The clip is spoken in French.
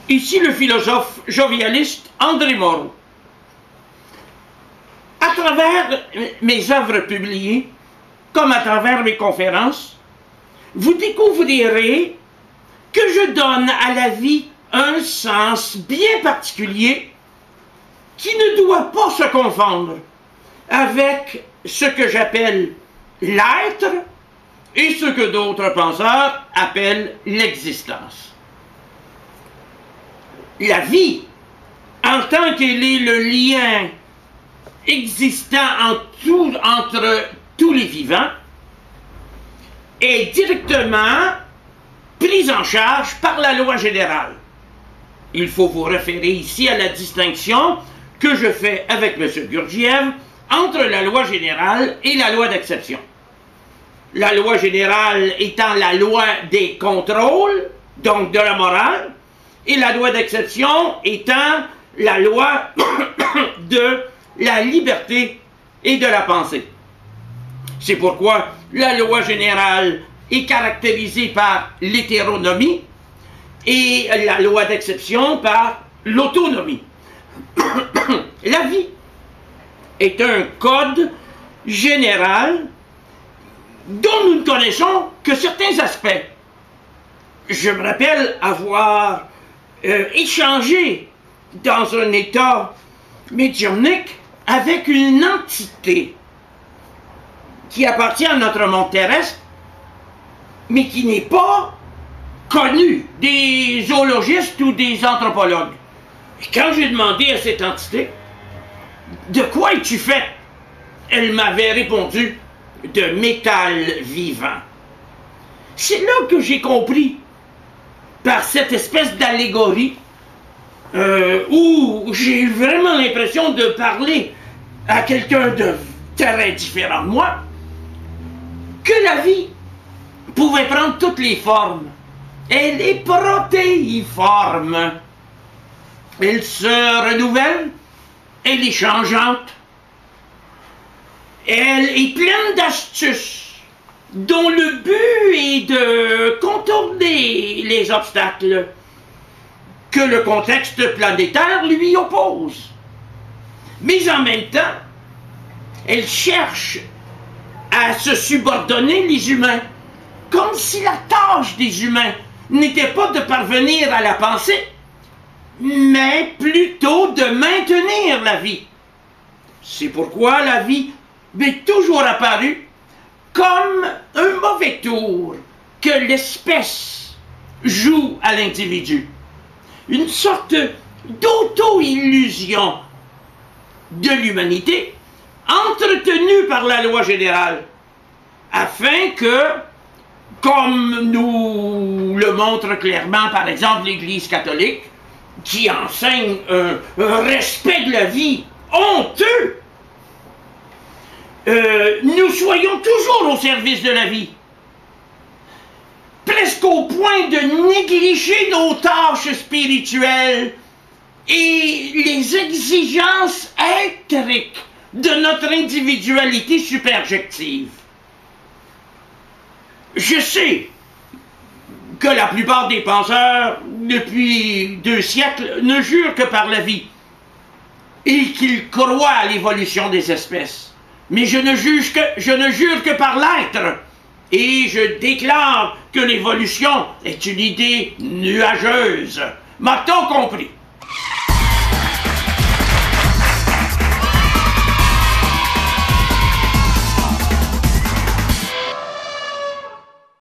Ici le philosophe jovialiste André Moreau. À travers mes œuvres publiées, comme à travers mes conférences, vous découvrirez que je donne à la vie un sens bien particulier qui ne doit pas se confondre avec ce que j'appelle l'être et ce que d'autres penseurs appellent l'existence. La vie, en tant qu'elle est le lien existant entre tous les vivants, est directement prise en charge par la loi générale. Il faut vous référer ici à la distinction que je fais avec M. Gurdjieff entre la loi générale et la loi d'exception. La loi générale étant la loi des contrôles, donc de la morale, et la loi d'exception étant la loi de la liberté et de la pensée. C'est pourquoi la loi générale est caractérisée par l'hétéronomie et la loi d'exception par l'autonomie. La vie est un code général dont nous ne connaissons que certains aspects. Je me rappelle avoir échangé dans un état médiumnique avec une entité qui appartient à notre monde terrestre, mais qui n'est pas connue des zoologistes ou des anthropologues. Et quand j'ai demandé à cette entité « De quoi es-tu fait ?» elle m'avait répondu « De métal vivant ». C'est là que j'ai compris, par cette espèce d'allégorie, où j'ai eu vraiment l'impression de parler à quelqu'un de très différent de moi, que la vie pouvait prendre toutes les formes. Elle est protéiforme. Elle se renouvelle, elle est changeante, elle est pleine d'astuces, dont le but est de contourner les obstacles que le contexte planétaire lui oppose. Mais en même temps, elle cherche à se subordonner les humains, comme si la tâche des humains n'était pas de parvenir à la pensée, mais plutôt de maintenir la vie. C'est pourquoi la vie m'est toujours apparue comme un mauvais tour que l'espèce joue à l'individu. Une sorte d'auto-illusion de l'humanité entretenue par la loi générale, afin que, comme nous le montre clairement par exemple l'Église catholique, qui enseigne un respect de la vie honteux, nous soyons toujours au service de la vie, presque au point de négliger nos tâches spirituelles et les exigences éthériques de notre individualité superjective. Je sais que la plupart des penseurs, depuis 2 siècles, ne jurent que par la vie et qu'ils croient à l'évolution des espèces. Mais je ne jure que par l'être, et je déclare que l'évolution est une idée nuageuse. M'a-t-on compris?